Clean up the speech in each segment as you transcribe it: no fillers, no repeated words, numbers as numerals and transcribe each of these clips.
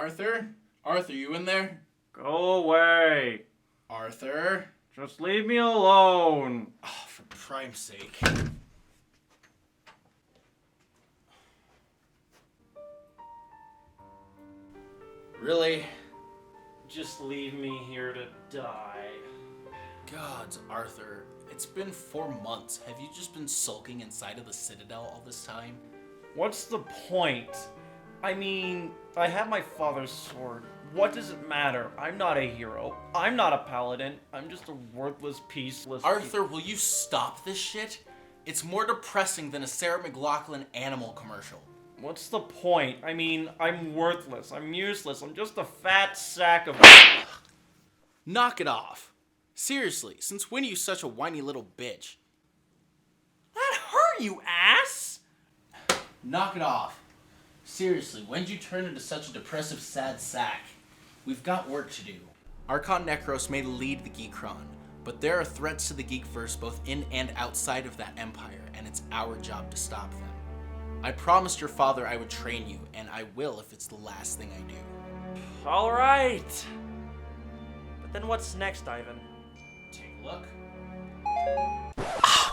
Arthur? Arthur, you in there? Go away. Arthur? Just leave me alone. Oh, for prime's sake. Really? Just leave me here to die. Gods, Arthur. It's been 4 months. Have you just been sulking inside of the Citadel all this time? What's the point? I mean, I have my father's sword. What does it matter? I'm not a hero. I'm not a paladin. I'm just a worthless, peaceless... Arthur, will you stop this shit? It's more depressing than a Sarah McLachlan animal commercial. What's the point? I mean, I'm worthless. I'm useless. I'm just a fat sack of... Knock it off. Seriously, since when are you such a whiny little bitch? That hurt, you ass! Knock it off. Seriously, when'd you turn into such a depressive, sad sack? We've got work to do. Archon Necros may lead the Geekron, but there are threats to the Geekverse both in and outside of that empire, and it's our job to stop them. I promised your father I would train you, and I will if it's the last thing I do. Alright. But then what's next, Ivan? Take a look.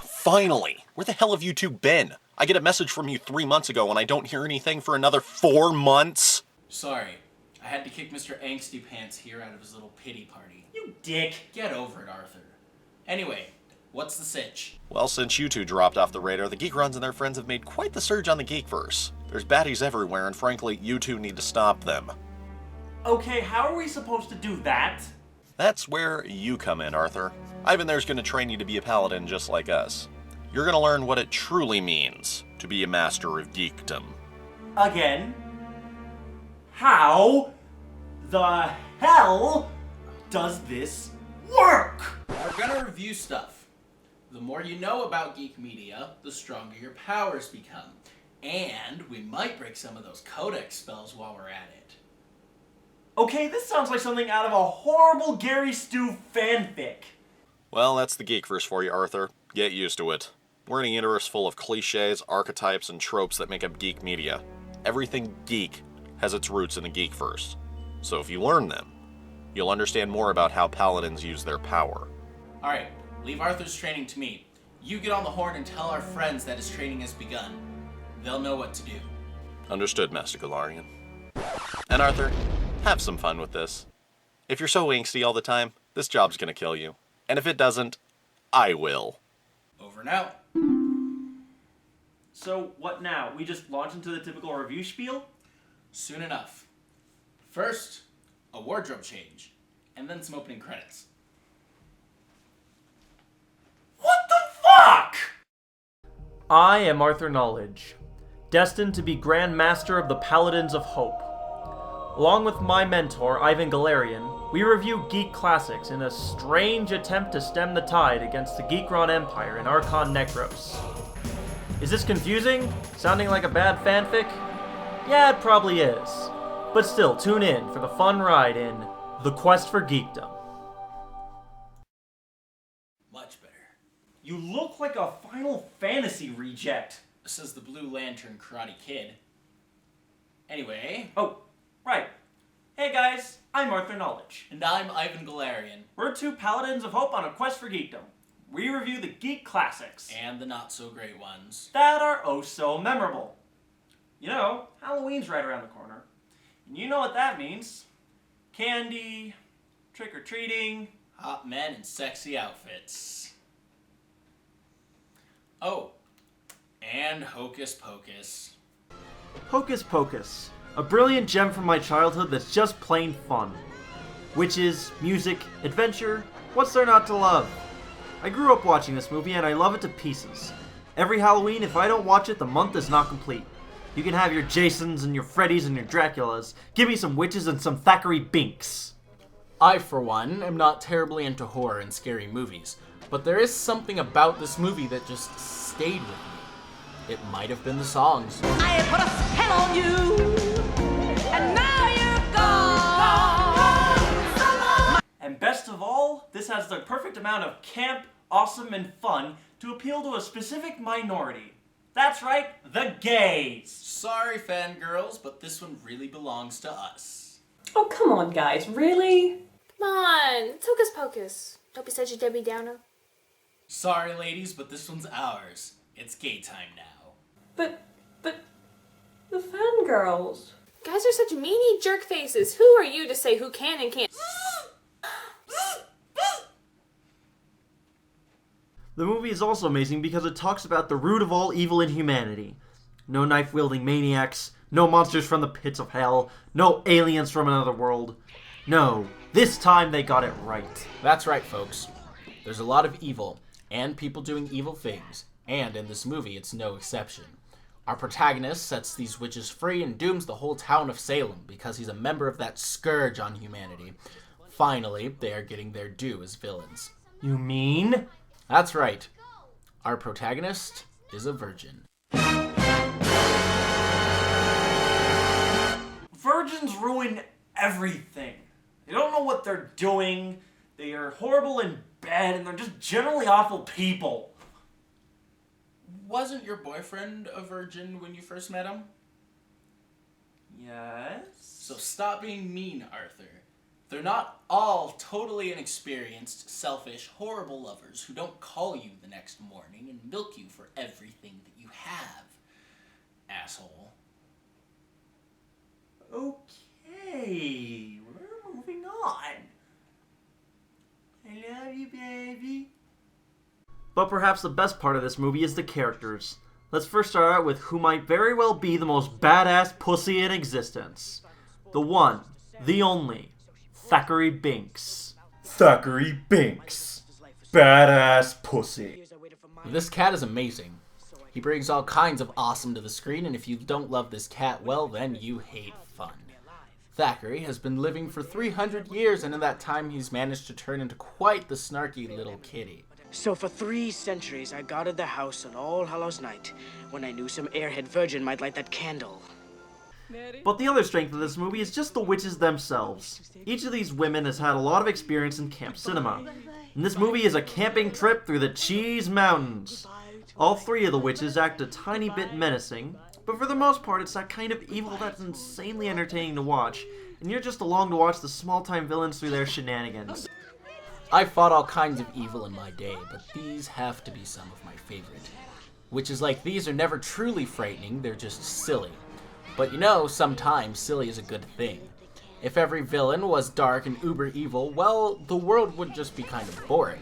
Finally! Where the hell have you two been? I get a message from you 3 months ago and I don't hear anything for another 4 months? Sorry. I had to kick Mr. Angsty Pants here out of his little pity party. You dick. Get over it, Arthur. Anyway, what's the sitch? Well, since you two dropped off the radar, the Geekrons and their friends have made quite the surge on the Geekverse. There's baddies everywhere, and frankly, you two need to stop them. Okay, how are we supposed to do that? That's where you come in, Arthur. Ivan there's going to train you to be a paladin just like us. You're going to learn what it truly means to be a master of geekdom. Again? How the hell does this work? We're gonna review stuff. The more you know about geek media, the stronger your powers become. And we might break some of those codex spells while we're at it. Okay, this sounds like something out of a horrible Gary Stu fanfic. Well, that's the Geekverse for you, Arthur. Get used to it. We're in a universe full of cliches, archetypes, and tropes that make up geek media. Everything geek has its roots in the Geekverse. So if you learn them, you'll understand more about how paladins use their power. Alright, leave Arthur's training to me. You get on the horn and tell our friends that his training has begun. They'll know what to do. Understood, Master Galarian. And Arthur, have some fun with this. If you're so angsty all the time, this job's gonna kill you. And if it doesn't, I will. Over and out. So, what now? We just launch into the typical review spiel? Soon enough. First, a wardrobe change, and then some opening credits. What the fuck?! I am Arthur Knowledge, destined to be Grand Master of the Paladins of Hope. Along with my mentor, Ivan Galarian, we review geek classics in a strange attempt to stem the tide against the Geekron Empire and Archon Necros. Is this confusing? Sounding like a bad fanfic? Yeah, it probably is. But still, tune in for the fun ride in The Quest for Geekdom. Much better. You look like a Final Fantasy reject. Says the Blue Lantern Karate Kid. Anyway. Oh, right. Hey guys, I'm Arthur Knowledge. And I'm Ivan Galarian. We're two Paladins of Hope on a quest for geekdom. We review the geek classics. And the not-so-great ones. That are oh so memorable. You know, Halloween's right around the corner. And you know what that means. Candy, trick-or-treating. Hot men in sexy outfits. Oh, and Hocus Pocus. Hocus Pocus. A brilliant gem from my childhood that's just plain fun. Witches, music, adventure, what's there not to love? I grew up watching this movie and I love it to pieces. Every Halloween, if I don't watch it, the month is not complete. You can have your Jasons and your Freddys and your Draculas. Give me some witches and some Thackeray Binks. I, for one, am not terribly into horror and scary movies, but there is something about this movie that just stayed with me. It might have been the songs. I put a spell on you, and now you're gone. And best of all, this has the perfect amount of camp, awesome, and fun to appeal to a specific minority. That's right, the gays. Sorry, fangirls, but this one really belongs to us. Oh, come on, guys, really? Come on, it's Hocus Pocus. Don't be such a Debbie Downer. Sorry, ladies, but this one's ours. It's gay time now. But, the fangirls. Guys are such meanie jerk faces. Who are you to say who can and can't? The movie is also amazing because it talks about the root of all evil in humanity. No knife-wielding maniacs, no monsters from the pits of hell, no aliens from another world. No, this time they got it right. That's right, folks. There's a lot of evil, and people doing evil things, and in this movie it's no exception. Our protagonist sets these witches free and dooms the whole town of Salem because he's a member of that scourge on humanity. Finally, they are getting their due as villains. You mean? That's right. Our protagonist is a virgin. Virgins ruin everything. They don't know what they're doing. They are horrible in bed, and they're just generally awful people. Wasn't your boyfriend a virgin when you first met him? Yes? So stop being mean, Arthur. They're not all totally inexperienced, selfish, horrible lovers who don't call you the next morning and milk you for everything that you have. Asshole. Okay, we're moving on. I love you, baby. But perhaps the best part of this movie is the characters. Let's first start out with who might very well be the most badass pussy in existence. The one, the only, Thackeray Binks. Thackeray Binks. Badass pussy. This cat is amazing. He brings all kinds of awesome to the screen, and if you don't love this cat, well, then you hate fun. Thackeray has been living for 300 years, and in that time he's managed to turn into quite the snarky little kitty. So for 3 centuries, I guarded the house on All Hallows Night, when I knew some airhead virgin might light that candle. But the other strength of this movie is just the witches themselves. Each of these women has had a lot of experience in camp cinema. And this movie is a camping trip through the Cheese Mountains. All 3 of the witches act a tiny bit menacing, but for the most part it's that kind of evil that's insanely entertaining to watch, and you're just along to watch the small-time villains through their shenanigans. I fought all kinds of evil in my day, but these have to be some of my favorite. Witches like these are never truly frightening, they're just silly. But you know, sometimes silly is a good thing. If every villain was dark and uber evil, well, the world would just be kind of boring.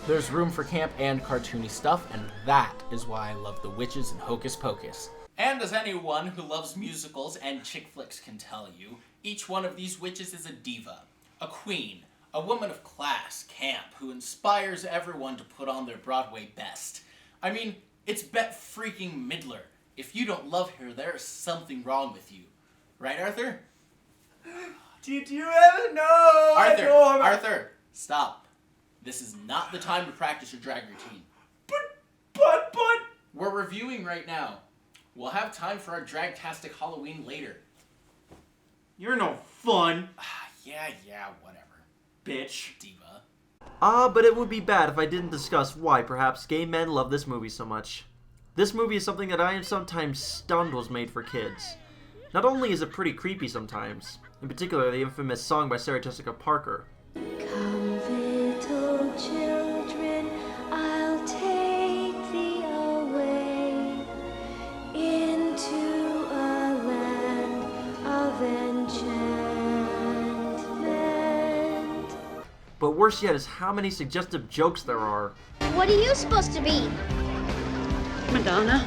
There's room for camp and cartoony stuff, and that is why I love the witches in Hocus Pocus. And as anyone who loves musicals and chick flicks can tell you, each one of these witches is a diva, a queen, a woman of class, camp, who inspires everyone to put on their Broadway best. I mean, it's Bette freaking Midler. If you don't love her, there is something wrong with you. Right, Arthur? Did you ever know? Arthur, stop. This is not the time to practice your drag routine. But... We're reviewing right now. We'll have time for our drag-tastic Halloween later. You're no fun, Yeah, whatever. bitch. Diva. But it would be bad if I didn't discuss why perhaps gay men love this movie so much. This movie is something that I am sometimes stunned was made for kids. Not only is it pretty creepy sometimes, in particular the infamous song by Sarah Jessica Parker. Come, little children, I'll take thee away into a land of enchantment. But worse yet is how many suggestive jokes there are. What are you supposed to be? Madonna.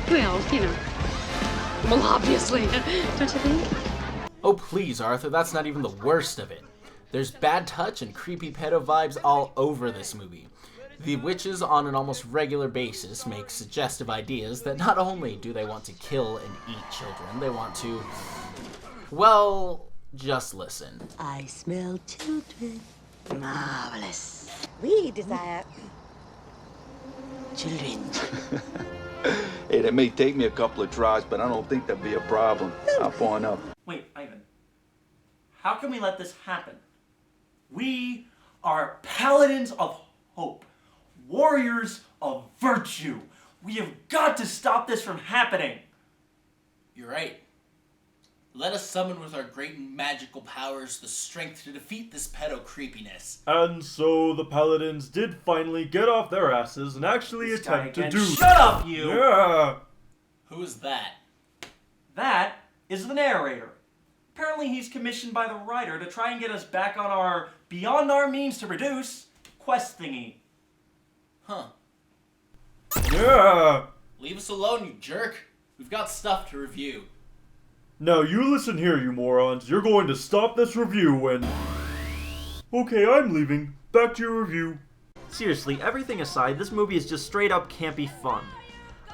Well, you know. Well, obviously. Don't you think? Oh please, Arthur, that's not even the worst of it. There's bad touch and creepy pedo vibes all over this movie. The witches on an almost regular basis make suggestive ideas that not only do they want to kill and eat children, they want to... well, just listen. I smell children. Marvelous. We desire children. Hey, that may take me a couple of tries, but I don't think that'd be a problem. I'll point up. Wait, Ivan. How can we let this happen? We are paladins of hope. Warriors of virtue. We have got to stop this from happening. You're right. Let us summon with our great magical powers the strength to defeat this pedo creepiness. And so the paladins did finally get off their asses and actually attempt to do... Shut up, you! Yeah! Who is that? That is the narrator. Apparently he's commissioned by the writer to try and get us back on our beyond our means to produce quest thingy. Huh. Yeah! Leave us alone, you jerk. We've got stuff to review. Now you listen here, you morons. You're going to stop this review when... Okay, I'm leaving. Back to your review. Seriously, everything aside, this movie is just straight up campy fun.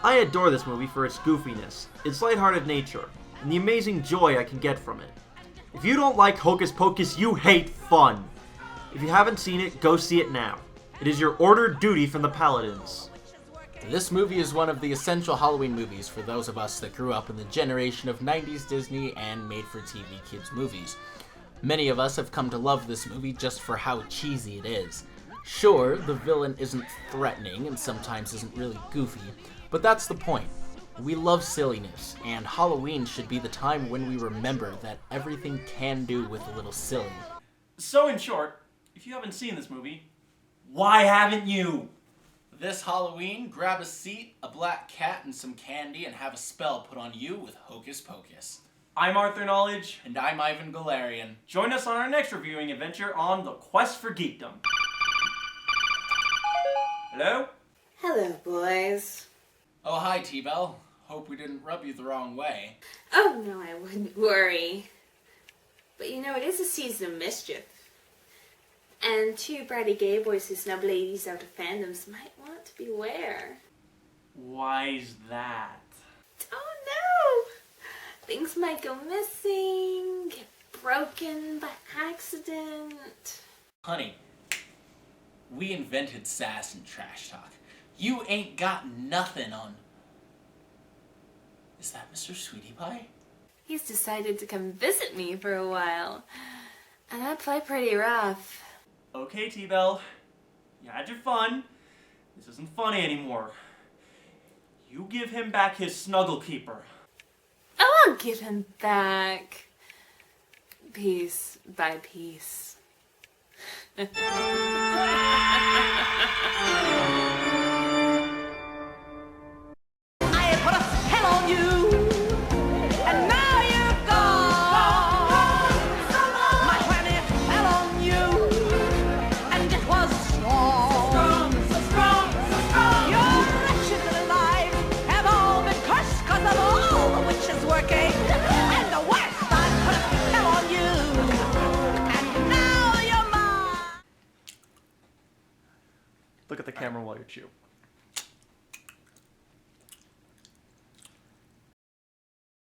I adore this movie for its goofiness, its lighthearted nature, and the amazing joy I can get from it. If you don't like Hocus Pocus, you hate fun. If you haven't seen it, go see it now. It is your ordered duty from the Paladins. This movie is one of the essential Halloween movies for those of us that grew up in the generation of 90s Disney and made-for-TV kids movies. Many of us have come to love this movie just for how cheesy it is. Sure, the villain isn't threatening and sometimes isn't really goofy, but that's the point. We love silliness, and Halloween should be the time when we remember that everything can do with a little silly. So in short, if you haven't seen this movie, why haven't you? This Halloween, grab a seat, a black cat, and some candy, and have a spell put on you with Hocus Pocus. I'm Arthur Knowledge. And I'm Ivan Galarian. Join us on our next reviewing adventure on The Quest for Geekdom. Hello? Hello, boys. Oh, hi, T-Bell. Hope we didn't rub you the wrong way. Oh, no, I wouldn't worry. But you know, it is a season of mischief. And two bratty gay boys who snub ladies out of fandoms might want to beware. Why's that? Oh no! Things might go missing, get broken by accident. Honey, we invented sass and trash talk. You ain't got nothing on... Is that Mr. Sweetie Pie? He's decided to come visit me for a while. And I play pretty rough. Okay, T-Bell. You had your fun. This isn't funny anymore. You give him back his snuggle keeper. Oh, I'll give him back. Piece by piece. Look at the camera while you chew.